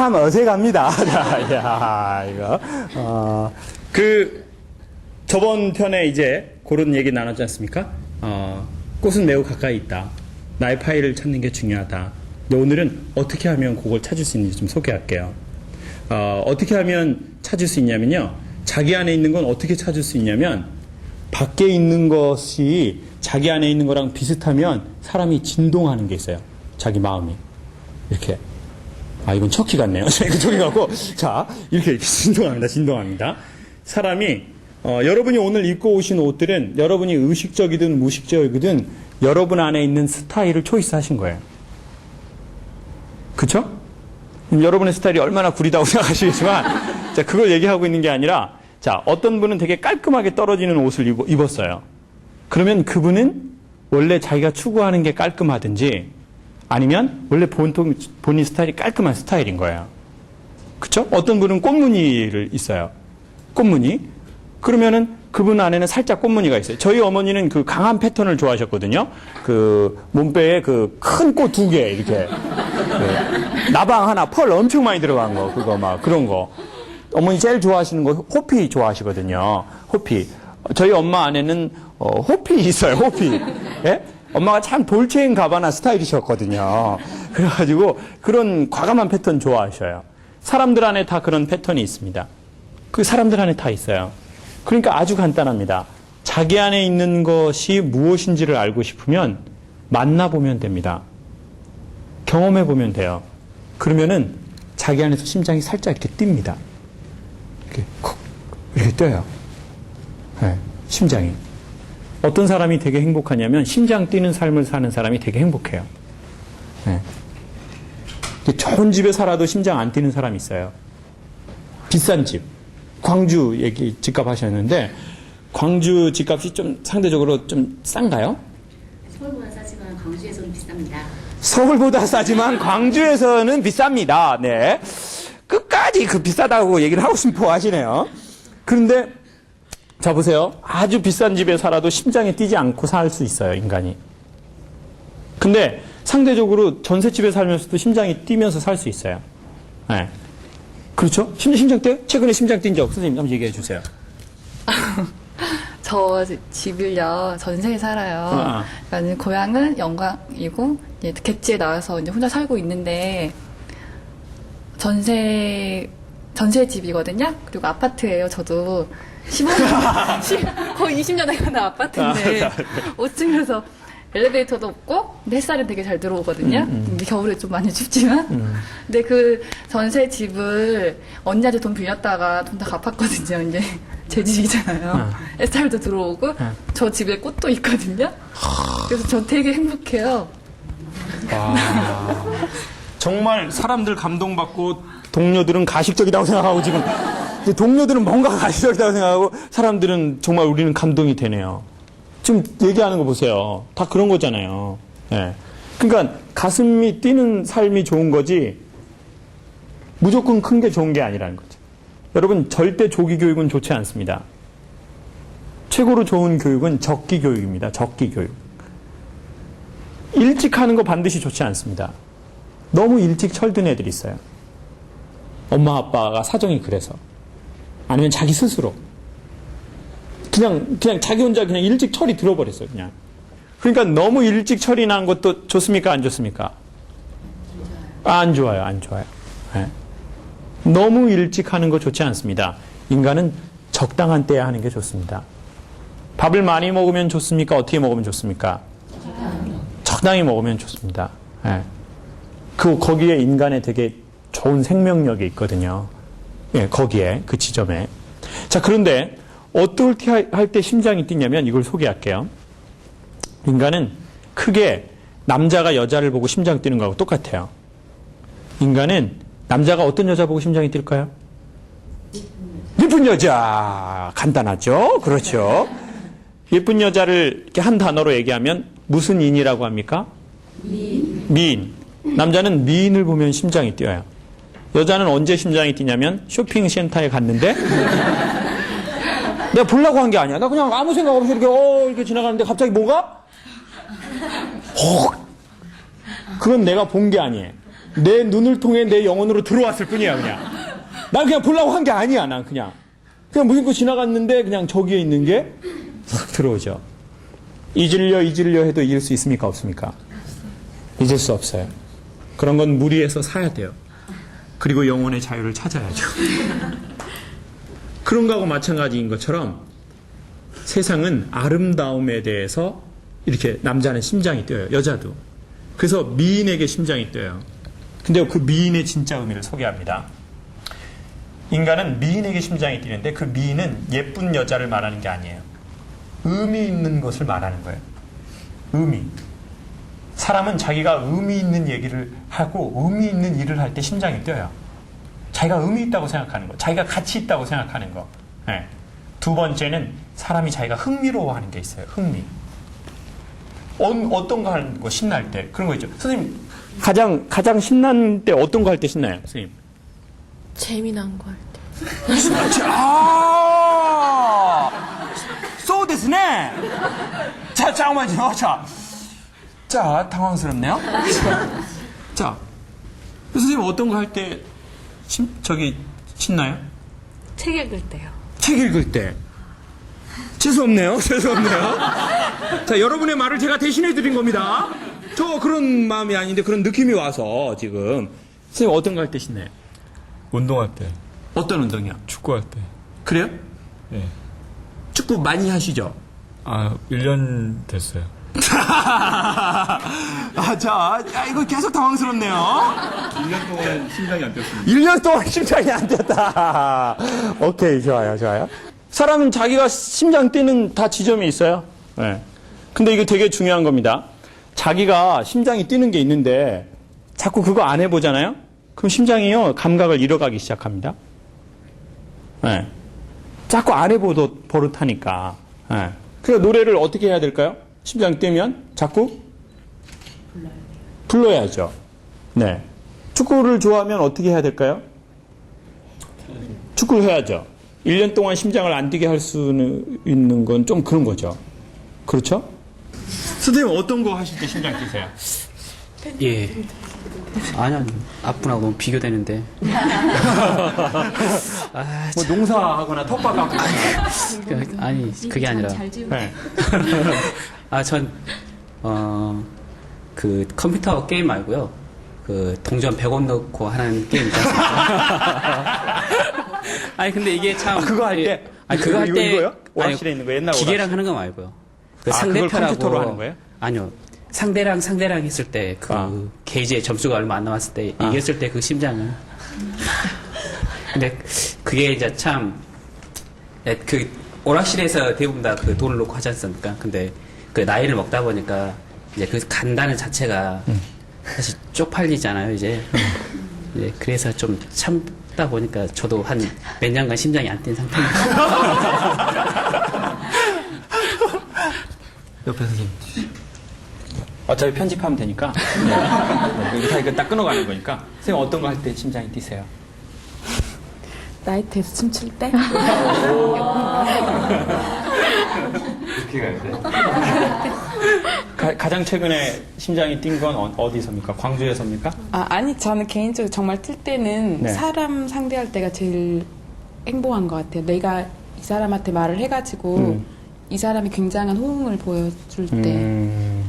참 어색합니다. 야, 이거. 저번 편에 이제 그런 얘기 나눴지 않습니까? 꽃은 매우 가까이 있다. 나의 파일을 찾는 게 중요하다. 근데 오늘은 어떻게 하면 그걸 찾을 수 있는지 좀 소개할게요. 어떻게 하면 찾을 수 있냐면요. 자기 안에 있는 건 어떻게 찾을 수 있냐면, 밖에 있는 것이 자기 안에 있는 거랑 비슷하면 사람이 진동하는 게 있어요. 자기 마음이. 이렇게. 이건 척키 같네요. 저기 갖고. 자, 이렇게 진동합니다. 사람이, 여러분이 오늘 입고 오신 옷들은 여러분이 의식적이든 무의식적이든 여러분 안에 있는 스타일을 초이스 하신 거예요. 그쵸? 여러분의 스타일이 얼마나 구리다고 생각하시겠지만, 자, 그걸 얘기하고 있는 게 아니라, 자, 어떤 분은 되게 깔끔하게 떨어지는 옷을 입었어요. 그러면 그분은 원래 자기가 추구하는 게 깔끔하든지, 아니면 원래 본인 스타일이 깔끔한 스타일인 거예요. 그쵸? 어떤 분은 꽃무늬를 있어요. 꽃무늬. 그러면은 그분 안에는 살짝 꽃무늬가 있어요. 저희 어머니는 그 강한 패턴을 좋아하셨거든요. 그 몸빼에 그 큰 꽃 2개 이렇게 나방 하나 펄 엄청 많이 들어간 거 그거 막 그런 거. 어머니 제일 좋아하시는 거 호피 좋아하시거든요. 호피. 저희 엄마 안에는 호피 있어요. 호피. 예? 엄마가 참 돌체인 가바나 스타일이셨거든요. 그래가지고 그런 과감한 패턴 좋아하셔요. 사람들 안에 다 그런 패턴이 있습니다. 그 사람들 안에 다 있어요. 그러니까 아주 간단합니다. 자기 안에 있는 것이 무엇인지를 알고 싶으면 만나보면 됩니다. 경험해보면 돼요. 그러면은 자기 안에서 심장이 살짝 이렇게 뜁니다. 이렇게 콕 이렇게 뛰어요. 네, 심장이. 어떤 사람이 되게 행복하냐면 심장 뛰는 삶을 사는 사람이 되게 행복해요. 네. 좋은 집에 살아도 심장 안 뛰는 사람이 있어요. 비싼 집. 광주 얘기 집값 하셨는데 광주 집값이 좀 상대적으로 좀 싼가요? 서울보다 싸지만 광주에서는 비쌉니다. 서울보다 싸지만 광주에서는 비쌉니다. 네. 끝까지 그 비싸다고 얘기를 하고 싶어 하시네요. 그런데 자 보세요. 아주 비싼 집에 살아도 심장이 뛰지 않고 살 수 있어요, 인간이. 근데 상대적으로 전셋집에 살면서도 심장이 뛰면서 살 수 있어요. 네. 그렇죠? 심장 뛰어요? 최근에 심장 뛴 적 선생님 한번 얘기해 주세요. 저 집을요 전세에 살아요. 그러니까 고향은 영광이고 이제 객지에 나와서 이제 혼자 살고 있는데 전세 집이거든요. 그리고 아파트예요. 저도 15년 거의 20년 되는 아파트인데 5층에서 엘리베이터도 없고 근데 햇살은 되게 잘 들어오거든요. 근데 겨울에 좀 많이 춥지만 근데 그 전세 집을 언니한테 돈 빌렸다가 돈 다 갚았거든요. 이제 제 집이잖아요. 햇살도 들어오고 저 집에 꽃도 있거든요. 그래서 저 되게 행복해요. 정말 사람들 감동받고 동료들은 가식적이라고 생각하고 지금 동료들은 뭔가 가식적이라고 생각하고 사람들은 정말 우리는 감동이 되네요. 지금 얘기하는 거 보세요. 다 그런 거잖아요. 네. 그러니까 가슴이 뛰는 삶이 좋은 거지 무조건 큰 게 좋은 게 아니라는 거죠. 여러분 절대 조기 교육은 좋지 않습니다. 최고로 좋은 교육은 적기 교육입니다. 적기 교육. 일찍 하는 거 반드시 좋지 않습니다. 너무 일찍 철든 애들이 있어요. 엄마 아빠가 사정이 그래서 아니면 자기 스스로 그냥 자기 혼자 그냥 일찍 철이 들어버렸어요. 그냥. 그러니까 너무 일찍 철이 난 것도 좋습니까? 안 좋습니까? 안 좋아요. 안 좋아요. 네. 너무 일찍 하는 거 좋지 않습니다. 인간은 적당한 때에 하는 게 좋습니다. 밥을 많이 먹으면 좋습니까? 어떻게 먹으면 좋습니까? 적당히 먹으면 좋습니다. 네. 거기에 인간의 되게 좋은 생명력이 있거든요. 예, 거기에, 그 지점에. 자, 그런데 어떻게 할 때 심장이 뛰냐면 이걸 소개할게요. 인간은 크게 남자가 여자를 보고 심장 뛰는 거하고 똑같아요. 인간은 남자가 어떤 여자 보고 심장이 뛸까요? 예쁜 여자. 간단하죠? 그렇죠. 예쁜 여자를 이렇게 한 단어로 얘기하면 무슨 인이라고 합니까? 미인. 남자는 미인을 보면 심장이 뛰어요. 여자는 언제 심장이 뛰냐면 쇼핑센터에 갔는데 내가 보려고 한 게 아니야. 나 그냥 아무 생각 없이 이렇게 지나가는데 갑자기 뭐가? 그건 내가 본 게 아니에요. 내 눈을 통해 내 영혼으로 들어왔을 뿐이야, 그냥. 난 그냥 보려고 한 게 아니야, 난 그냥. 그냥 무심코 지나갔는데 그냥 저기에 있는 게 싹 들어오죠. 잊으려 해도 잊을 수 있습니까, 없습니까? 잊을 수 없어요. 그런 건 무리해서 사야 돼요. 그리고 영혼의 자유를 찾아야죠. 그런 거하고 마찬가지인 것처럼 세상은 아름다움에 대해서 이렇게 남자는 심장이 뛰어요. 여자도. 그래서 미인에게 심장이 뛰어요. 근데 그 미인의 진짜 의미를 소개합니다. 인간은 미인에게 심장이 뛰는데 그 미인은 예쁜 여자를 말하는 게 아니에요. 의미 있는 것을 말하는 거예요. 의미. 사람은 자기가 의미 있는 얘기를 하고 의미 있는 일을 할 때 심장이 뛰어요. 자기가 의미 있다고 생각하는 거, 자기가 가치 있다고 생각하는 거. 네. 두 번째는 사람이 자기가 흥미로워하는 게 있어요. 흥미. 어떤 거 하는 거 신날 때 그런 거 있죠. 선생님 가장 신난 때 어떤 거 할 때 신나요, 선생님? 재미난 거 할 때. 소 데스네. 자, 잠깐만요. 자, 당황스럽네요. 자, 선생님 어떤 거 할 때 신나요? 책 읽을 때요. 책 읽을 때. 죄송합네요. 자, 여러분의 말을 제가 대신해 드린 겁니다. 저 그런 마음이 아닌데 그런 느낌이 와서 지금. 선생님 어떤 거 할 때 신나요? 운동할 때. 어떤 운동이요? 축구할 때. 그래요? 예. 축구 많이 하시죠? 1년 됐어요. 이거 계속 당황스럽네요. 1년 동안 심장이 안 뛰었습니다. 1년 동안 심장이 안 뛰었다. 오케이, 좋아요. 사람은 자기가 심장 뛰는 다 지점이 있어요. 네. 근데 이게 되게 중요한 겁니다. 자기가 심장이 뛰는 게 있는데 자꾸 그거 안 해보잖아요? 그럼 심장이요, 감각을 잃어가기 시작합니다. 네. 자꾸 안 해보도 버릇하니까. 네. 그래서 노래를 어떻게 해야 될까요? 심장 뛰면 자꾸 불러야죠. 네. 축구를 좋아하면 어떻게 해야 될까요? 축구를 해야죠. 1년 동안 심장을 안 뛰게 할 수 있는 건 좀 그런 거죠. 그렇죠? 선생님 어떤 거 하실 때 심장 뛰세요? 예. 아니요. 앞분하고 너무 비교되는데. 뭐 농사하거나 텃밭하거나. 아니, 그게 아니라. 네. 그 컴퓨터 게임 말고요. 그 동전 100원 넣고 하는 게임 있지 않습니까? 아니, 근데 이게 참. 그거 할 때? 아니, 그거 할 때. 이거요? 오락실에 있는 거 옛날 기계랑 오락실. 하는 거 말고요. 그 그걸 상대편하고. 컴퓨터로 하는 거예요? 아니요. 상대랑 했을 때 그 게이지의 점수가 얼마 안 남았을 때 이겼을 때 그 심장은. 근데 그게 이제 참 그 오락실에서 대부분 다 그 돈을 놓고 하지 않습니까? 근데 그 나이를 먹다 보니까 이제 그 간다는 자체가 사실 쪽팔리잖아요, 이제. 예, 그래서 좀 참다 보니까 저도 한 몇 년간 심장이 안 뛴 상태입니다. 옆에 선생님. 어차피 편집하면 되니까. 네. 이거 딱 끊어가는 거니까. 선생님 어떤 거 할 때 심장이 뛰세요? 나이트에서 춤출 때? 이렇게 가야 돼. 가장 최근에 심장이 뛴 건 어디서입니까? 광주에서입니까? 아니, 저는 개인적으로 정말 틀 때는 네. 사람 상대할 때가 제일 행복한 것 같아요. 내가 이 사람한테 말을 해가지고 이 사람이 굉장한 호응을 보여줄 때.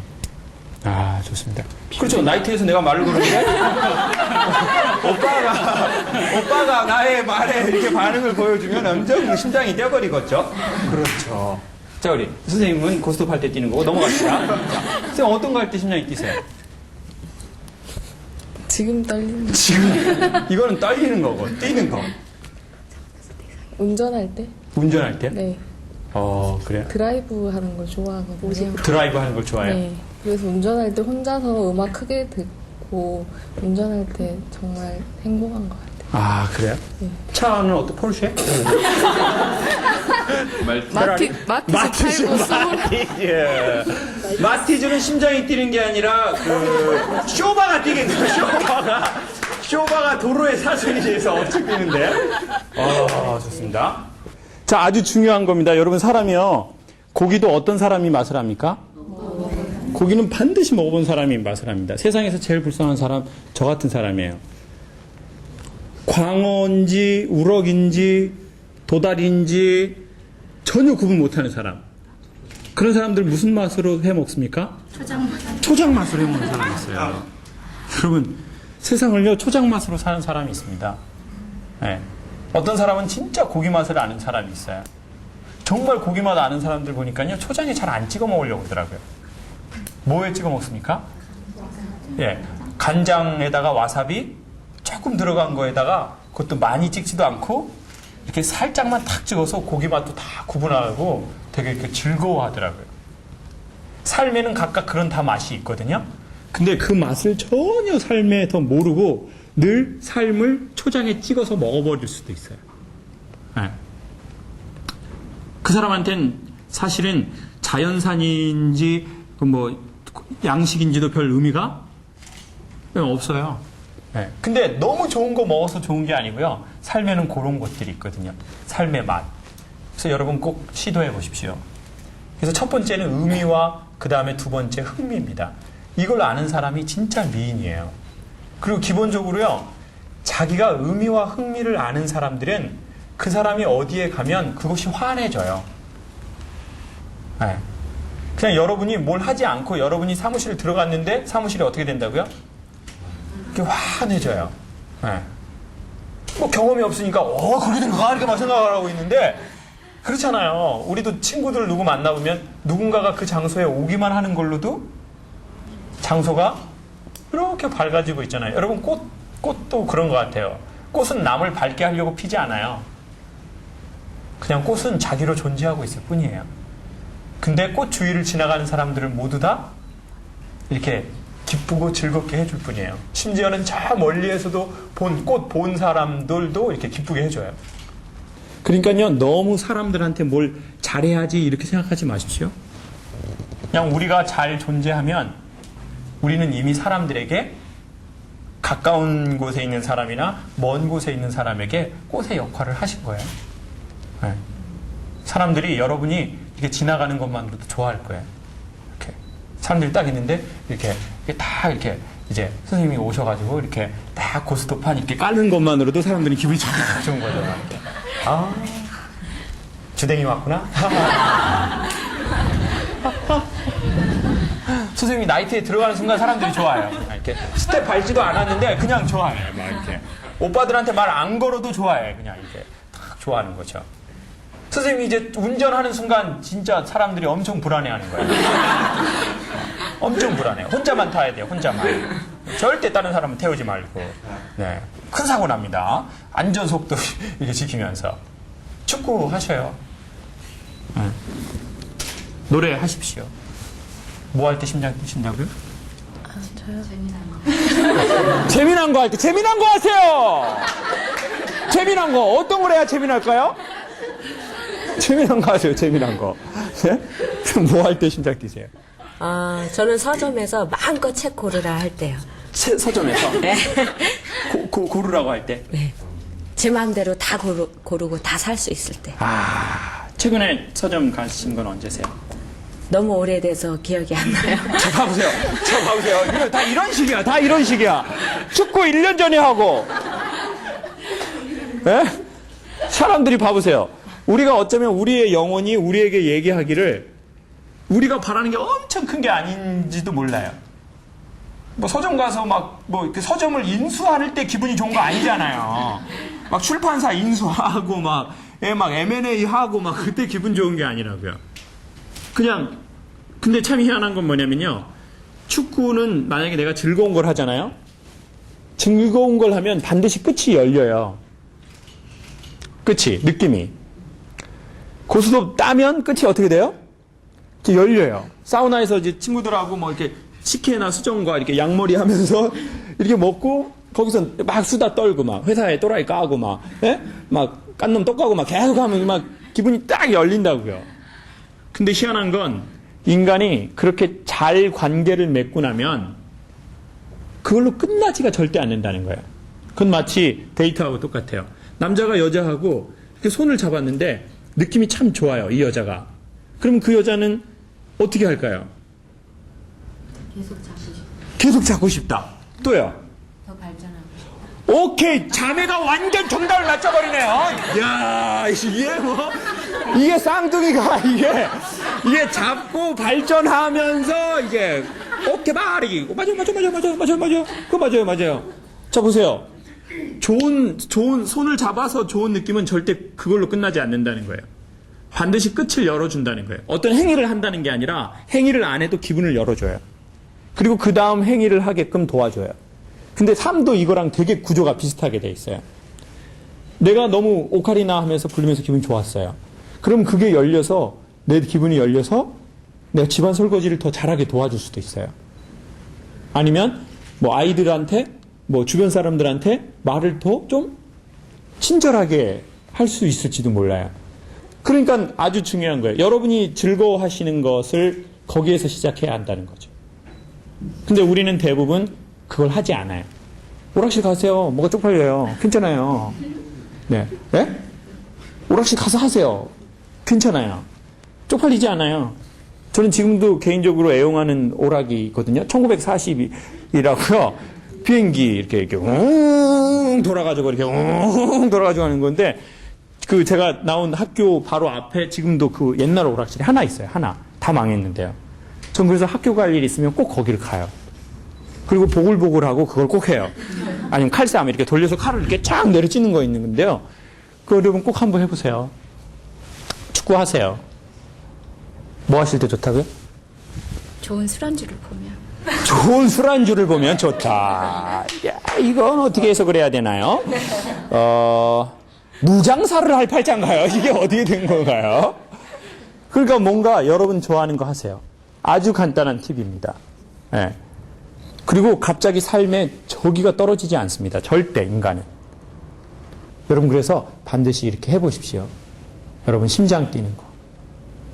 아, 좋습니다. 그렇죠. 나이트에서 내가 말을 걸었는데 오빠가 나의 말에 이렇게 반응을 보여주면 엄청 심장이 뛰어버리겠죠. 그렇죠. 자, 우리 선생님은 고스톱 할 때 뛰는 거고 넘어갑시다. 자, 선생님 어떤 거 할 때 심장이 뛰세요? 지금 떨리는 지금 이거는 떨리는 거고 뛰는 거. 운전할 때? 운전할 때? 네. 그래요? 드라이브 하는 걸 좋아하거든요. 드라이브 하는 걸 좋아해요? 네. 그래서 운전할 때 혼자서 음악 크게 듣고 운전할 때 정말 행복한 것 같아요. 아, 그래요? 네. 차는 어떤 포르쉐? 마티즈 팔고 마티즈는 심장이 뛰는 게 아니라 그 쇼바가 뛰겠네요. 쇼바가 도로의 사선에 대해서 엄청 뛰는데. 좋습니다. 자, 아주 중요한 겁니다. 여러분, 사람이요, 고기도 어떤 사람이 맛을 합니까? 고기는 반드시 먹어본 사람이 맛을 합니다. 세상에서 제일 불쌍한 사람 저 같은 사람이에요. 광어인지 우럭인지 도다리인지 전혀 구분 못하는 사람. 그런 사람들 무슨 맛으로 해 먹습니까? 초장 맛으로 해 먹는 사람이 있어요. 여러분, 세상을요 초장 맛으로 사는 사람이 있습니다. 네. 어떤 사람은 진짜 고기 맛을 아는 사람이 있어요. 정말 고기 맛 아는 사람들 보니까요 초장에 잘 안 찍어 먹으려고 하더라고요. 뭐에 찍어 먹습니까? 예, 간장에다가 와사비 조금 들어간 거에다가 그것도 많이 찍지도 않고 이렇게 살짝만 탁 찍어서 고기 맛도 다 구분하고 되게 이렇게 즐거워하더라고요. 삶에는 각각 그런 다 맛이 있거든요. 근데 그 맛을 전혀 삶에 더 모르고 늘 삶을 초장에 찍어서 먹어버릴 수도 있어요. 네. 그 사람한테는 사실은 자연산인지 뭐 양식인지도 별 의미가 없어요. 네. 근데 너무 좋은 거 먹어서 좋은 게 아니고요. 삶에는 그런 것들이 있거든요. 삶의 맛. 그래서 여러분 꼭 시도해 보십시오. 그래서 첫 번째는 의미와 그 다음에 두 번째 흥미입니다. 이걸 아는 사람이 진짜 미인이에요. 그리고 기본적으로요. 자기가 의미와 흥미를 아는 사람들은 그 사람이 어디에 가면 그것이 환해져요. 네. 그냥 여러분이 뭘 하지 않고 여러분이 사무실에 들어갔는데 사무실이 어떻게 된다고요? 이렇게 환해져요. 네. 뭐 경험이 없으니까 그렇게 된 거야 이렇게 막 생각을 하고 있는데 그렇잖아요. 우리도 친구들 누구 만나보면 누군가가 그 장소에 오기만 하는 걸로도 장소가 이렇게 밝아지고 있잖아요. 여러분 꽃도 그런 것 같아요. 꽃은 남을 밝게 하려고 피지 않아요. 그냥 꽃은 자기로 존재하고 있을 뿐이에요. 근데 꽃 주위를 지나가는 사람들은 모두 다 이렇게 기쁘고 즐겁게 해줄 뿐이에요. 심지어는 저 멀리에서도 꽃 본 사람들도 이렇게 기쁘게 해줘요. 그러니까요, 너무 사람들한테 뭘 잘해야지 이렇게 생각하지 마십시오. 그냥 우리가 잘 존재하면 우리는 이미 사람들에게 가까운 곳에 있는 사람이나 먼 곳에 있는 사람에게 꽃의 역할을 하신 거예요. 네. 사람들이 여러분이 이렇게 지나가는 것만으로도 좋아할 거예요. 이렇게 사람들이 딱 있는데 이렇게 다 이렇게 이제 선생님이 오셔가지고 이렇게 딱 고스톱판 이렇게 깔는 것만으로도 사람들이 기분이 참 좋은 거죠. 이렇게. 주댕이 왔구나. 선생님이 나이트에 들어가는 순간 사람들이 좋아해요. 이렇게 스텝 밟지도 않았는데 그냥 좋아해. 막 이렇게 오빠들한테 말 안 걸어도 좋아해. 그냥 이렇게 딱 좋아하는 거죠. 선생님이 이제 운전하는 순간 진짜 사람들이 엄청 불안해하는 거예요. 엄청 불안해. 혼자만 타야 돼요. 혼자만. 절대 다른 사람은 태우지 말고. 네, 큰 사고 납니다. 안전 속도 이렇게 지키면서 축구 하셔요. 네. 노래 하십시오. 뭐 할 때 심장 뛰신다고요? 저요? 재미난 거 할 때 재미난 거 하세요. 재미난 거 어떤 걸 해야 재미날까요? 재미난 거 하세요. 재미난 거. 네? 뭐 할 때 심장 뛰세요? 저는 서점에서 마음껏 책 고르라 할 때요. 서점에서? 네. 고르라고 할 때? 네. 제 마음대로 다 고르고 다 살 수 있을 때. 최근에 서점 가신 건 언제세요? 너무 오래돼서 기억이 안 나요. 저 봐보세요. 이거 다 이런 식이야. 축구 1년 전에 하고. 예? 사람들이 봐보세요. 우리가 어쩌면 우리의 영혼이 우리에게 얘기하기를 우리가 바라는 게 엄청 큰 게 아닌지도 몰라요. 뭐 서점 가서 뭐 서점을 인수할 때 기분이 좋은 거 아니잖아요. 막 출판사 인수하고 막 M&A 하고 막 그때 기분 좋은 게 아니라고요. 그냥 근데 참 희한한 건 뭐냐면요. 축구는 만약에 내가 즐거운 걸 하잖아요. 즐거운 걸 하면 반드시 끝이 열려요. 끝이 느낌이. 고스톱 따면 끝이 어떻게 돼요? 이렇게 열려요. 사우나에서 이제 친구들하고 뭐 이렇게 식혜나 수정과 이렇게 양머리 하면서 이렇게 먹고 거기서 막 수다 떨고 막 회사에 또라이 까고 막 깐 놈 똑 까고 막 계속 하면 막 기분이 딱 열린다고요. 근데 희한한 건 인간이 그렇게 잘 관계를 맺고 나면 그걸로 끝나지가 절대 않는다는 거예요. 그건 마치 데이트하고 똑같아요. 남자가 여자하고 이렇게 손을 잡았는데 느낌이 참 좋아요. 이 여자가. 그럼 그 여자는 어떻게 할까요? 계속 잡고 싶어. 계속 잡고 싶다. 또요? 더 발전하고 싶어. 오케이, 자매가 완전 정답을 맞춰버리네요. 야, 이게 뭐, 이게 쌍둥이가, 이게 잡고 발전하면서, 이게, 오케이, 말이. 맞아요. 그거 맞아요. 자, 보세요. 좋은, 손을 잡아서 좋은 느낌은 절대 그걸로 끝나지 않는다는 거예요. 반드시 끝을 열어준다는 거예요. 어떤 행위를 한다는 게 아니라, 행위를 안 해도 기분을 열어줘요. 그리고 그 다음 행위를 하게끔 도와줘요. 근데 삶도 이거랑 되게 구조가 비슷하게 돼 있어요. 내가 너무 오카리나 하면서 부르면서 기분이 좋았어요. 그럼 그게 열려서 내 기분이 열려서 내가 집안 설거지를 더 잘하게 도와줄 수도 있어요. 아니면 뭐 아이들한테 뭐 주변 사람들한테 말을 더 좀 친절하게 할 수 있을지도 몰라요. 그러니까 아주 중요한 거예요. 여러분이 즐거워하시는 것을 거기에서 시작해야 한다는 거죠. 근데 우리는 대부분 그걸 하지 않아요. 오락실 가세요. 뭐가 쪽팔려요. 괜찮아요. 네. 네? 오락실 가서 하세요. 괜찮아요. 쪽팔리지 않아요. 저는 지금도 개인적으로 애용하는 오락이 있거든요. 1940이라고요. 비행기 이렇게 돌아가지고 이렇게 돌아가지고 하는 건데 그 제가 나온 학교 바로 앞에 지금도 그 옛날 오락실이 하나 있어요. 하나. 다 망했는데요. 전 그래서 학교 갈 일 있으면 꼭 거기를 가요. 그리고 보글보글하고 그걸 꼭 해요. 아니면 칼싸움 이렇게 돌려서 칼을 이렇게 쫙 내려치는 거 있는 건데요. 그거 여러분 꼭 한번 해보세요. 축구 하세요. 뭐 하실 때 좋다고요? 좋은 술안주를 보면. 좋은 술안주를 보면 좋다. 야, 이건 어떻게 해석을 해야 되나요? 무장사를 할 팔자인가요? 이게 어떻게 된 건가요? 그러니까 뭔가 여러분 좋아하는 거 하세요. 아주 간단한 팁입니다. 네. 그리고 갑자기 삶에 저기가 떨어지지 않습니다. 절대 인간은. 여러분 그래서 반드시 이렇게 해보십시오. 여러분 심장 뛰는 거.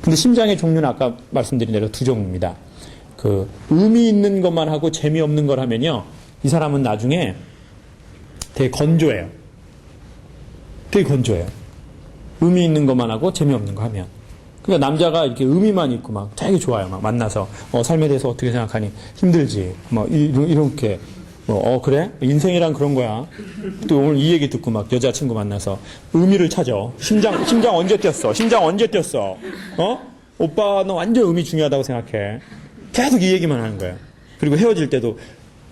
근데 심장의 종류는 아까 말씀드린 대로 두 종류입니다. 그 의미 있는 것만 하고 재미없는 걸 하면요. 이 사람은 나중에 되게 건조해요. 되게 건조해요. 의미 있는 것만 하고 재미없는 거 하면. 그러니까 남자가 이렇게 의미만 있고 막 되게 좋아요. 막 만나서 삶에 대해서 어떻게 생각하니? 힘들지. 뭐 이렇게 그래? 인생이란 그런 거야. 또 오늘 이 얘기 듣고 막 여자친구 만나서 의미를 찾아. 심장 언제 뛰었어? 심장 언제 뛰었어? 오빠 너 완전 의미 중요하다고 생각해. 계속 이 얘기만 하는 거야. 그리고 헤어질 때도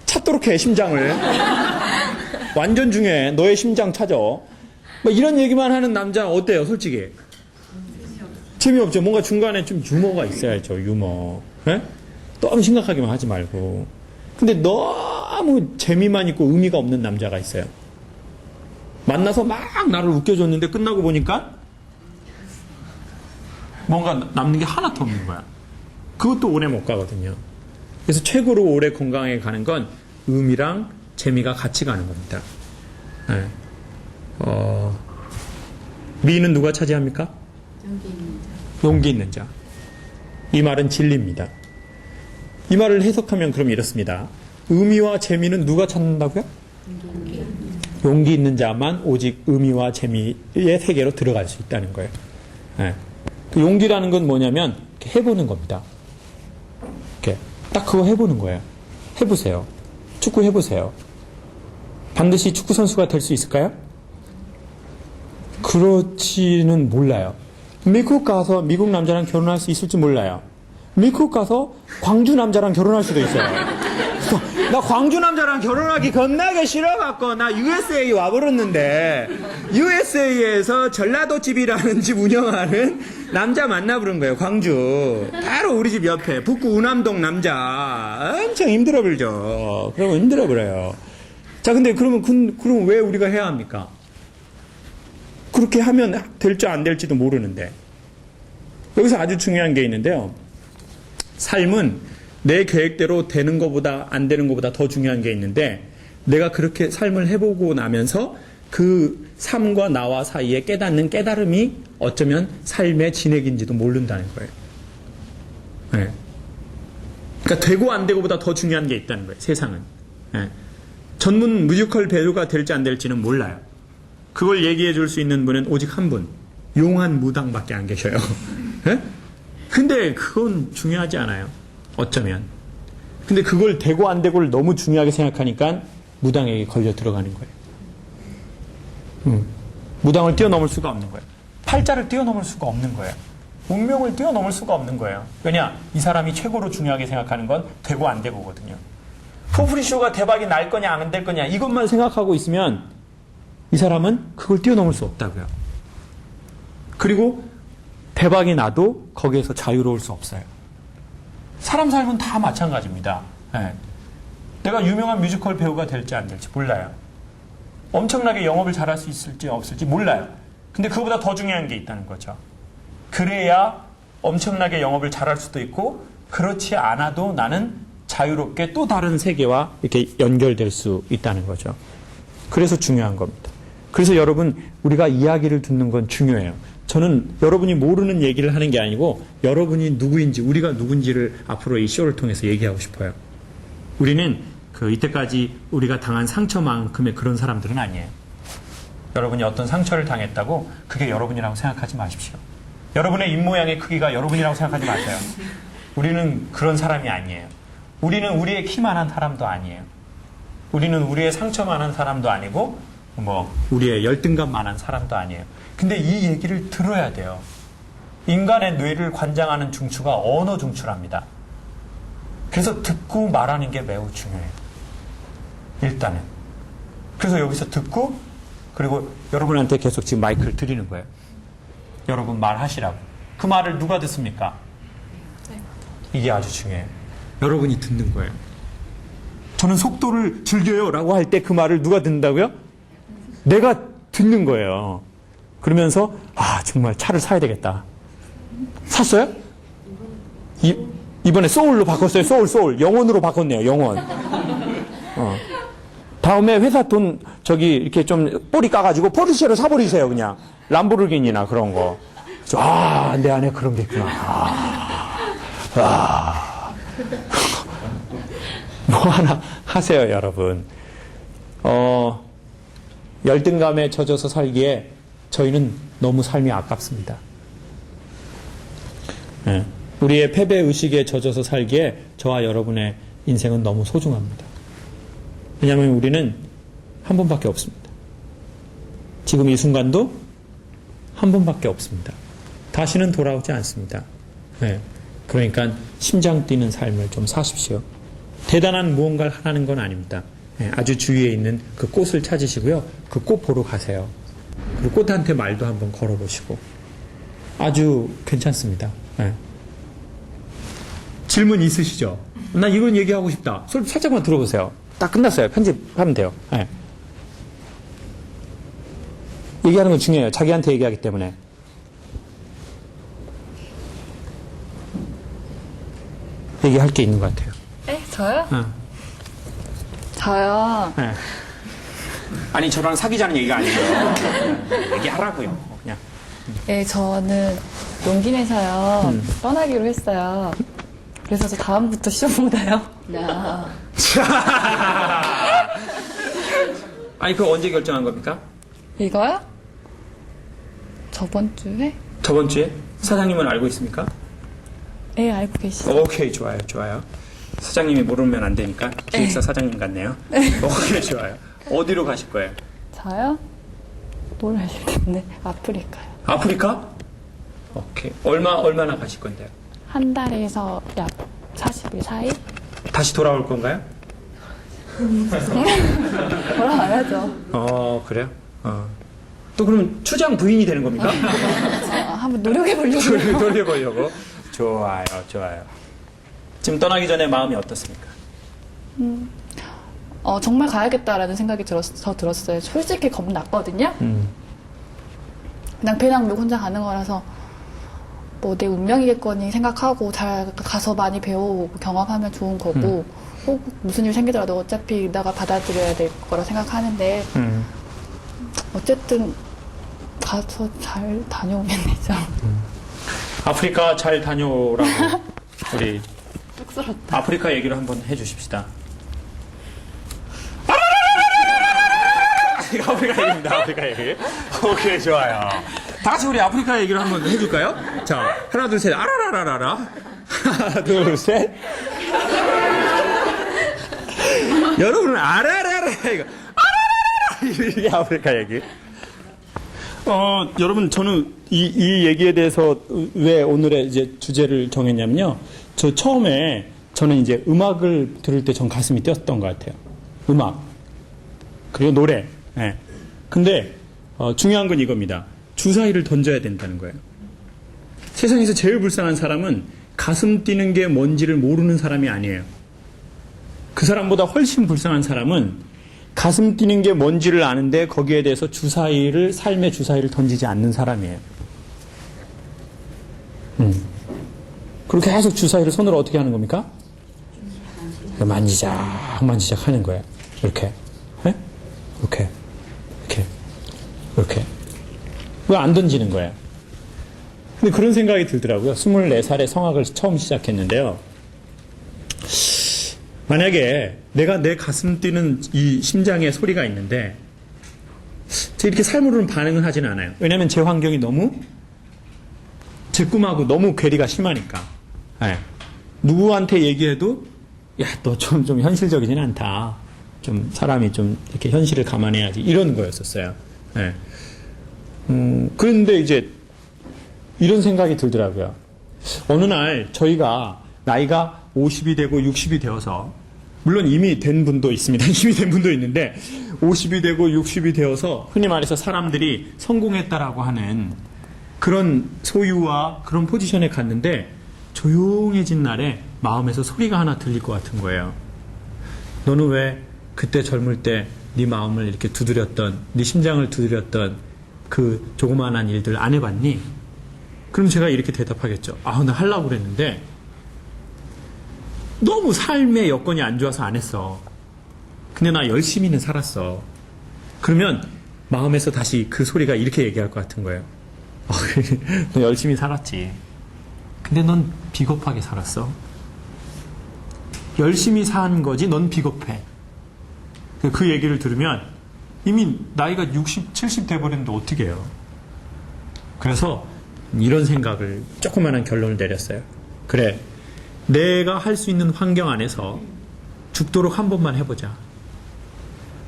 찾도록 해 심장을. 완전 중요해. 너의 심장 찾아. 뭐 이런 얘기만 하는 남자 어때요? 솔직히. 재미없죠. 뭔가 중간에 좀 유머가 있어야죠. 유머. 네? 너무 심각하게만 하지 말고. 근데 너무 재미만 있고 의미가 없는 남자가 있어요. 만나서 막 나를 웃겨줬는데 끝나고 보니까 뭔가 남는 게 하나도 없는 거야. 그것도 오래 못 가거든요. 그래서 최고로 오래 건강하게 가는 건 의미랑 재미가 같이 가는 겁니다. 네. 미는 누가 차지합니까? 용기 있는 자. 이 말은 진리입니다. 이 말을 해석하면 그럼 이렇습니다. 의미와 재미는 누가 찾는다고요? 용기 있는 자만 오직 의미와 재미의 세계로 들어갈 수 있다는 거예요. 네. 그 용기라는 건 뭐냐면 이렇게 해보는 겁니다. 이렇게 딱 그거 해보는 거예요. 해보세요. 축구 해보세요. 반드시 축구 선수가 될 수 있을까요? 그렇지는 몰라요. 미국 가서 미국 남자랑 결혼할 수 있을지 몰라요. 미국 가서 광주 남자랑 결혼할 수도 있어요. 나 광주 남자랑 결혼하기 겁나게 싫어갖고 나 USA 와버렸는데 USA에서 전라도집이라는 집 운영하는 남자 만나 부른 거예요. 광주. 바로 우리 집 옆에 북구 우남동 남자. 엄청 힘들어 불죠. 그러면 힘들어 불어요. 자, 근데 그러면 왜 우리가 해야 합니까? 그렇게 하면 될지 안 될지도 모르는데. 여기서 아주 중요한 게 있는데요. 삶은 내 계획대로 되는 것보다 안 되는 것보다 더 중요한 게 있는데 내가 그렇게 삶을 해보고 나면서 그 삶과 나와 사이에 깨닫는 깨달음이 어쩌면 삶의 진액인지도 모른다는 거예요. 네. 그러니까 되고 안 되고보다 더 중요한 게 있다는 거예요. 세상은. 네. 전문 뮤지컬 배우가 될지 안 될지는 몰라요. 그걸 얘기해 줄 수 있는 분은 오직 한 분. 용한 무당밖에 안 계셔요. 네? 근데 그건 중요하지 않아요. 어쩌면. 근데 그걸 되고 안 되고를 너무 중요하게 생각하니까 무당에게 걸려 들어가는 거예요. 무당을 뛰어넘을 수가 없는 거예요. 팔자를 뛰어넘을 수가 없는 거예요. 운명을 뛰어넘을 수가 없는 거예요. 왜냐? 이 사람이 최고로 중요하게 생각하는 건 되고 안 되고거든요. 포프리쇼가 대박이 날 거냐 안 될 거냐 이것만 생각하고 있으면 이 사람은 그걸 뛰어넘을 수 없다고요. 그리고 대박이 나도 거기에서 자유로울 수 없어요. 사람 삶은 다 마찬가지입니다. 네. 내가 유명한 뮤지컬 배우가 될지 안 될지 몰라요. 엄청나게 영업을 잘할 수 있을지 없을지 몰라요. 근데 그거보다 더 중요한 게 있다는 거죠. 그래야 엄청나게 영업을 잘할 수도 있고 그렇지 않아도 나는 자유롭게 또 다른 세계와 이렇게 연결될 수 있다는 거죠. 그래서 중요한 겁니다. 그래서 여러분 우리가 이야기를 듣는 건 중요해요. 저는 여러분이 모르는 얘기를 하는 게 아니고 여러분이 누구인지 우리가 누군지를 앞으로 이 쇼를 통해서 얘기하고 싶어요. 우리는 이때까지 우리가 당한 상처만큼의 그런 사람들은 아니에요. 여러분이 어떤 상처를 당했다고 그게 여러분이라고 생각하지 마십시오. 여러분의 입모양의 크기가 여러분이라고 생각하지 마세요. 우리는 그런 사람이 아니에요. 우리는 우리의 키만한 사람도 아니에요. 우리는 우리의 상처만한 사람도 아니고 우리의 열등감만한 사람도 아니에요. 근데 이 얘기를 들어야 돼요. 인간의 뇌를 관장하는 중추가 언어 중추랍니다. 그래서 듣고 말하는 게 매우 중요해요. 일단은. 그래서 여기서 듣고 그리고 여러분한테 계속 지금 마이크를 드리는 거예요. 여러분 말하시라고. 그 말을 누가 듣습니까? 이게 아주 중요해요. 여러분이 듣는 거예요. 저는 속도를 즐겨요 라고 할 때 그 말을 누가 듣는다고요? 내가 듣는 거예요. 그러면서 정말 차를 사야 되겠다. 샀어요? 이번에 소울로 바꿨어요. 소울. 영원으로 바꿨네요. 영원. 다음에 회사 돈 이렇게 좀 뿌리 까가지고 포르쉐를 사버리세요. 그냥 람보르기니나 그런 거. 내 안에 그런 게 있구나. 뭐 하나 하세요, 여러분. 열등감에 젖어서 살기에 저희는 너무 삶이 아깝습니다. 네. 우리의 패배의식에 젖어서 살기에 저와 여러분의 인생은 너무 소중합니다. 왜냐하면 우리는 한 번밖에 없습니다. 지금 이 순간도 한 번밖에 없습니다. 다시는 돌아오지 않습니다. 네. 그러니까 심장 뛰는 삶을 좀 사십시오. 대단한 무언가를 하라는 건 아닙니다. 네. 아주 주위에 있는 그 꽃을 찾으시고요. 그 꽃 보러 가세요. 그리고 꽃한테 말도 한번 걸어보시고 아주 괜찮습니다. 네. 질문 있으시죠? 나 이건 얘기하고 싶다. 소리 살짝만 들어보세요. 딱 끝났어요. 편집하면 돼요. 네. 얘기하는 건 중요해요. 자기한테 얘기하기 때문에. 얘기할 게 있는 것 같아요. 네? 저요? 저요. 네. 아니 저랑 사귀자는 얘기가 아니고요. 얘기하라고요. 그냥. 네, 저는 용기 내서요. 떠나기로 했어요. 그래서 저 다음부터 시험 보나요? 아니 그거 언제 결정한 겁니까? 이거요? 저번 주에? 저번 주에? 사장님은 알고 있습니까? 네, 알고 계시죠. 오케이, 좋아요. 사장님이 모르면 안 되니까 기획사 사장님 같네요. 오케이, 좋아요. 어디로 가실 거예요? 저요? 뭘 하시겠네. 아프리카요. 아프리카? 오케이. 얼마나 가실 건데요? 한 달에서 약 40일 사이? 다시 돌아올 건가요? 돌아와야죠. 그래요? 또 그러면 추장 부인이 되는 겁니까? 한번 노력해보려고요. 돌려보려고. 좋아요. 지금 떠나기 전에 마음이 어떻습니까? 정말 가야겠다라는 생각이 들었어요. 솔직히 겁났거든요. 그냥 배낭 메고 혼자 가는 거라서 내 운명이겠거니 생각하고 잘 가서 많이 배우고 경험하면 좋은 거고 혹 무슨 일 생기더라도 어차피 내가 받아들여야 될 거라 생각하는데 어쨌든 가서 잘 다녀오면 되죠. 아프리카 잘 다녀오라고 우리 쑥스럽다. 아프리카 얘기를 한번 해주십시다. 아프리카 얘기입니다. 아프리카 얘기. 오케이, 좋아요. 다 같이 우리 아프리카 얘기를 한번 해줄까요? 자, 하나, 둘, 셋. 아라라라라라. 하나, 둘, 셋. 여러분은 아라라라 이거 아라라라 이게 아프리카 얘기. 여러분 저는 이 얘기에 대해서 왜 오늘의 이제 주제를 정했냐면요. 저 처음에 저는 이제 음악을 들을 때 전 가슴이 뛰었던 것 같아요. 음악 그리고 노래. 예. 근데 중요한 건 이겁니다. 주사위를 던져야 된다는 거예요. 세상에서 제일 불쌍한 사람은 가슴 뛰는 게 뭔지를 모르는 사람이 아니에요. 그 사람보다 훨씬 불쌍한 사람은 가슴 뛰는 게 뭔지를 아는데 거기에 대해서 삶의 주사위를 던지지 않는 사람이에요. 그렇게 계속 주사위를 손으로 어떻게 하는 겁니까? 만지작 하는 거예요. 이렇게. 네? 이렇게. 왜 안 던지는 거예요? 근데 그런 생각이 들더라고요. 24살에 성악을 처음 시작했는데요. 만약에 내가 내 가슴 뛰는 이 심장의 소리가 있는데 제가 이렇게 삶으로는 반응은 하진 않아요. 왜냐하면 제 환경이 너무 제 꿈하고 너무 괴리가 심하니까. 네. 누구한테 얘기해도 야, 너 좀 현실적이진 않다. 좀 사람이 좀 이렇게 현실을 감안해야지. 이런 거였었어요. 네. 그런데 이제 이런 생각이 들더라고요. 어느 날 저희가 나이가 50이 되고 60이 되어서 물론 이미 된 분도 있습니다. 이미 된 분도 있는데 50이 되고 60이 되어서 흔히 말해서 사람들이 성공했다라고 하는 그런 소유와 그런 포지션에 갔는데 조용해진 날에 마음에서 소리가 하나 들릴 것 같은 거예요. 너는 왜 그때 젊을 때 네 마음을 이렇게 두드렸던 네 심장을 두드렸던 그 조그마한 일들 안 해봤니? 그럼 제가 이렇게 대답하겠죠. 나 하려고 그랬는데 너무 삶의 여건이 안 좋아서 안 했어. 근데 나 열심히는 살았어. 그러면 마음에서 다시 그 소리가 이렇게 얘기할 것 같은 거예요. 너 열심히 살았지. 근데 넌 비겁하게 살았어. 열심히 산 거지 넌 비겁해. 그 얘기를 들으면 이미 나이가 60, 70 돼버렸는데 어떻게 해요? 그래서 이런 생각을 조그마한 결론을 내렸어요. 그래, 내가 할 수 있는 환경 안에서 죽도록 한 번만 해보자.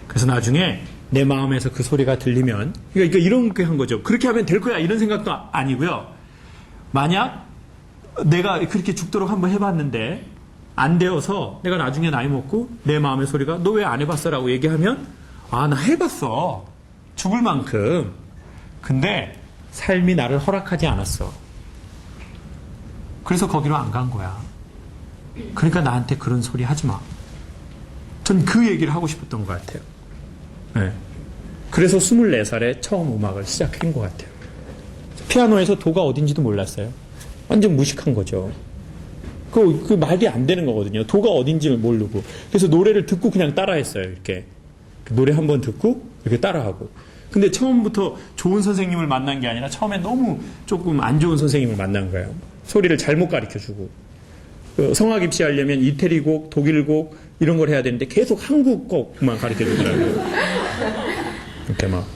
그래서 나중에 내 마음에서 그 소리가 들리면 그러니까 이렇게 한 거죠. 그렇게 하면 될 거야 이런 생각도 아니고요. 만약 내가 그렇게 죽도록 한번 해봤는데 안 되어서 내가 나중에 나이 먹고 내 마음의 소리가 너 왜 안 해봤어? 라고 얘기하면 나 해봤어. 죽을 만큼. 근데 삶이 나를 허락하지 않았어. 그래서 거기로 안 간 거야. 그러니까 나한테 그런 소리 하지 마. 전 그 얘기를 하고 싶었던 것 같아요. 네. 그래서 24살에 처음 음악을 시작한 것 같아요. 피아노에서 도가 어딘지도 몰랐어요. 완전 무식한 거죠. 그 말이 안 되는 거거든요. 도가 어딘지를 모르고. 그래서 노래를 듣고 그냥 따라했어요. 이렇게. 노래 한번 듣고 이렇게 따라하고. 근데 처음부터 좋은 선생님을 만난 게 아니라 처음에 너무 조금 안 좋은 선생님을 만난 거예요. 소리를 잘못 가르쳐주고. 성악 입시하려면 이태리 곡, 독일 곡 이런 걸 해야 되는데 계속 한국 곡만 가르쳐주더라고요. 이렇게 막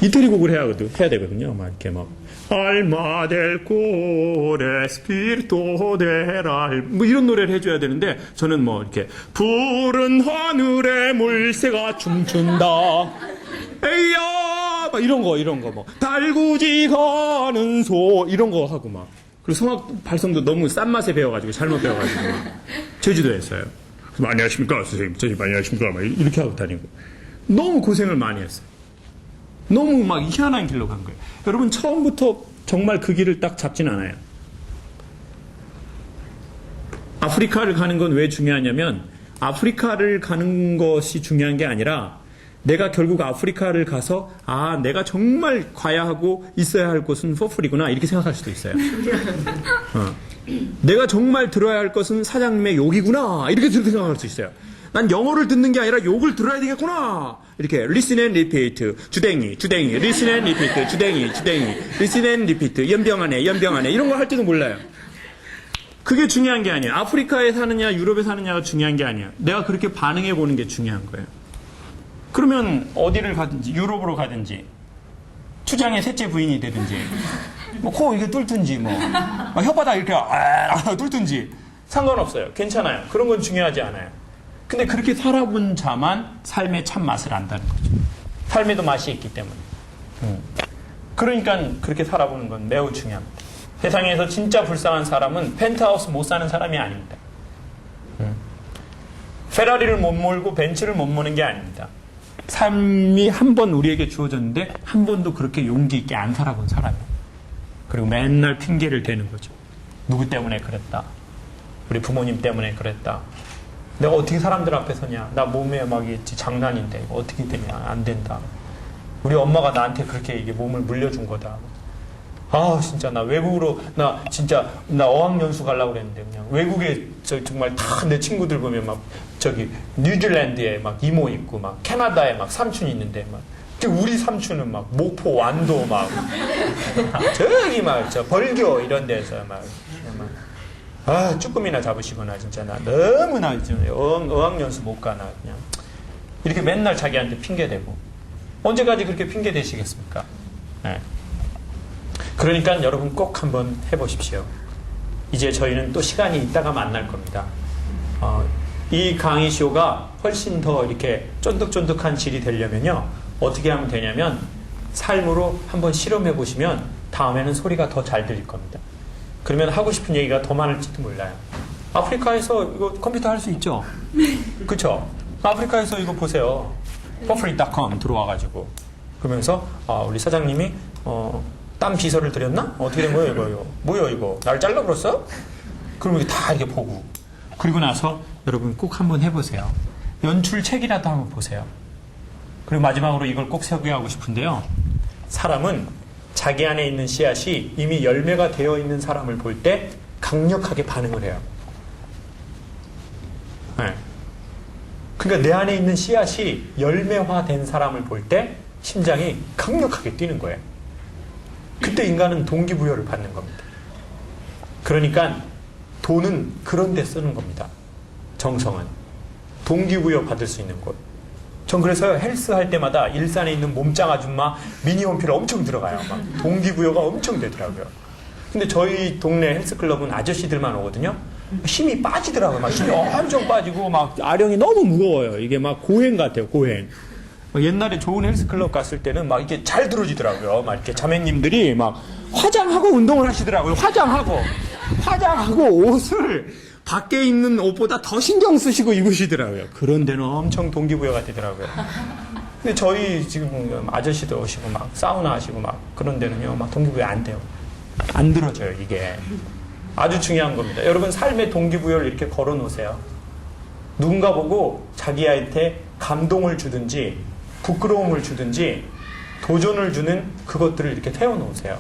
이태리 곡을 해야 되거든요. 막 이렇게 막 알마 델 코레 스피리토 데랄 뭐 이런 노래를 해줘야 되는데 저는 뭐 이렇게 푸른 하늘에 물새가 춤춘다 에이야 막 이런 거 뭐 달구지 가는 소 이런 거 하고 막 그리고 성악 발성도 너무 싼 맛에 배워가지고 잘못 배워가지고 막 제주도에서요. 안녕하십니까 선생님 안녕하십니까 막 이렇게 하고 다니고 너무 고생을 많이 했어요. 너무 막 희한한 길로 간 거예요. 여러분 처음부터 정말 그 길을 딱 잡진 않아요. 아프리카를 가는 건 왜 중요하냐면 아프리카를 가는 것이 중요한 게 아니라 내가 결국 아프리카를 가서 내가 정말 가야 하고 있어야 할 곳은 포풀이구나 이렇게 생각할 수도 있어요. 내가 정말 들어야 할 것은 사장님의 욕이구나 이렇게 생각할 수 있어요. 난 영어를 듣는 게 아니라 욕을 들어야 되겠구나. 이렇게 listen and repeat 주댕이 listen and repeat 주댕이 listen and repeat 연병하네 이런 거 할 때도 몰라요. 그게 중요한 게 아니에요. 아프리카에 사느냐 유럽에 사느냐가 중요한 게 아니에요. 내가 그렇게 반응해 보는 게 중요한 거예요. 그러면 어디를 가든지 유럽으로 가든지 추장의 셋째 부인이 되든지 뭐 코 이렇게 뚫든지 뭐 혓바닥 이렇게 뚫든지 상관없어요. 괜찮아요. 그런 건 중요하지 않아요. 근데 그렇게 살아본 자만 삶의 참맛을 안다는 거죠. 삶에도 맛이 있기 때문에. 그러니까 그렇게 살아보는 건 매우 중요합니다. 세상에서 진짜 불쌍한 사람은 펜트하우스 못 사는 사람이 아닙니다. 페라리를 못 몰고 벤츠를 못 모는 게 아닙니다. 삶이 한 번 우리에게 주어졌는데 한 번도 그렇게 용기 있게 안 살아본 사람이에요. 그리고 맨날 핑계를 대는 거죠. 누구 때문에 그랬다. 우리 부모님 때문에 그랬다. 내가 어떻게 사람들 앞에 서냐. 나 몸에 막 있지 장난인데 이거 어떻게 되냐. 안 된다. 우리 엄마가 나한테 그렇게 이게 몸을 물려준 거다. 아 진짜 나 외국으로 나 어학연수 가려고 그랬는데 그냥 외국에 정말 다 내 친구들 보면 막 저기 뉴질랜드에 막 이모 있고 막 캐나다에 막 삼촌 있는데 막 우리 삼촌은 막 목포 완도 막 저기 막 저 벌교 이런 데서 막 쭈꾸미나 잡으시거나 진짜 나 너무나 어학연수 못 가나 그냥 이렇게 맨날 자기한테 핑계 대고 언제까지 그렇게 핑계 대시겠습니까? 네. 그러니까 여러분 꼭 한번 해보십시오. 이제 저희는 또 시간이 있다가 만날 겁니다. 이 강의쇼가 훨씬 더 이렇게 쫀득쫀득한 질이 되려면요. 어떻게 하면 되냐면 삶으로 한번 실험해 보시면 다음에는 소리가 더 잘 들릴 겁니다. 그러면 하고 싶은 얘기가 더 많을지도 몰라요. 아프리카에서 이거 컴퓨터 할 수 있죠? 그렇죠? 아프리카에서 이거 보세요. 퍼프리.com 들어와가지고 그러면서 우리 사장님이 땀 비서를 드렸나? 어떻게 된 거예요 이거? 뭐야 이거? 날 잘라버렸어? 그러면 다 이렇게 보고 그리고 나서 여러분 꼭 한번 해보세요. 연출책이라도 한번 보세요. 그리고 마지막으로 이걸 꼭 소개하고 싶은데요. 사람은 자기 안에 있는 씨앗이 이미 열매가 되어 있는 사람을 볼 때 강력하게 반응을 해요. 네. 그러니까 내 안에 있는 씨앗이 열매화된 사람을 볼 때 심장이 강력하게 뛰는 거예요. 그때 인간은 동기부여를 받는 겁니다. 그러니까 돈은 그런 데 쓰는 겁니다. 정성은. 동기부여 받을 수 있는 곳. 전 그래서 헬스 할 때마다 일산에 있는 몸짱 아줌마 미니홈피를 엄청 들어가요. 막 동기부여가 엄청 되더라고요. 근데 저희 동네 헬스클럽은 아저씨들만 오거든요. 힘이 빠지더라고요. 막 힘이 엄청 빠지고 막 아령이 너무 무거워요. 이게 막 고행 같아요. 고행. 옛날에 좋은 헬스클럽 갔을 때는 막 이렇게 잘 들어지더라고요. 막 이렇게 자매님들이 막 화장하고 운동을 하시더라고요. 화장하고 옷을 밖에 입는 옷보다 더 신경 쓰시고 입으시더라고요. 그런 데는 엄청 동기부여가 되더라고요. 근데 저희 지금 아저씨들 오시고 막 사우나 하시고 막 그런 데는요, 막 동기부여 안 돼요. 안 들어져요, 이게. 아주 중요한 겁니다. 여러분 삶의 동기부여를 이렇게 걸어 놓으세요. 누군가 보고 자기한테 감동을 주든지 부끄러움을 주든지 도전을 주는 그것들을 이렇게 태워 놓으세요.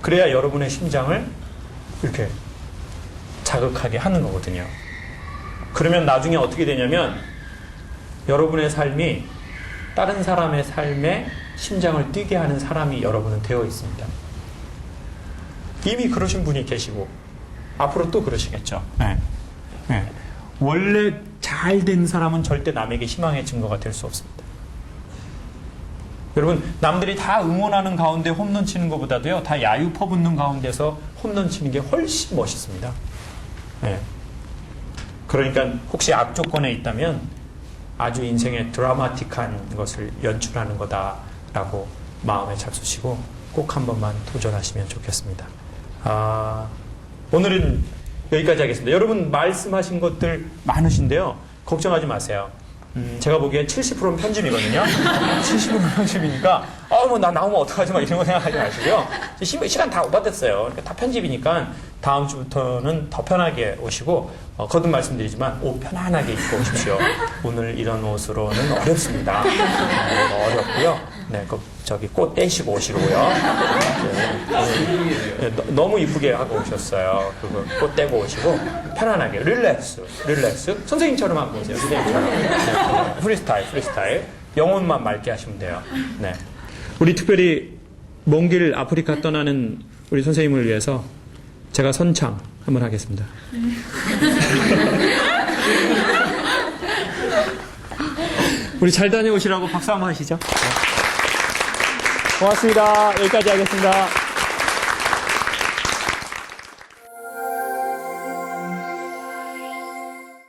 그래야 여러분의 심장을 이렇게 자극하게 하는 거거든요. 그러면 나중에 어떻게 되냐면 여러분의 삶이 다른 사람의 삶에 심장을 뛰게 하는 사람이 여러분은 되어 있습니다. 이미 그러신 분이 계시고 앞으로 또 그러시겠죠. 네. 네. 원래 잘 된 사람은 절대 남에게 희망의 증거가 될 수 없습니다. 여러분 남들이 다 응원하는 가운데 홈런 치는 것보다도요 다 야유 퍼붓는 가운데서 홈런 치는 게 훨씬 멋있습니다. 네. 그러니까 혹시 악조건에 있다면 아주 인생의 드라마틱한 것을 연출하는 거다라고 마음에 잡수시고 꼭 한 번만 도전하시면 좋겠습니다. 오늘은 여기까지 하겠습니다. 여러분 말씀하신 것들 많으신데요. 걱정하지 마세요. 제가 보기엔 70%는 편집이거든요. 70%는 편집이니까 뭐 나 나오면 어떡하지 막 이런 거 생각하지 마시고요. 시간 다 오버됐어요. 그러니까 다 편집이니까 다음 주부터는 더 편하게 오시고 거듭 말씀드리지만 옷 편안하게 입고 오십시오. 오늘 이런 옷으로는 어렵습니다. 어렵고요. 네, 저기 꽃 떼시고 오시고요. 너무 이쁘게 하고 오셨어요. 그거 꽃 떼고 오시고 편안하게 릴렉스 선생님처럼 하고 오세요. 선생님처럼. 네, 프리스타일 영혼만 맑게 하시면 돼요. 네. 우리 특별히 먼 길 아프리카 떠나는 우리 선생님을 위해서 제가 선창 한번 하겠습니다. 우리 잘 다녀오시라고 박수 한번 하시죠. 고맙습니다. 여기까지 하겠습니다.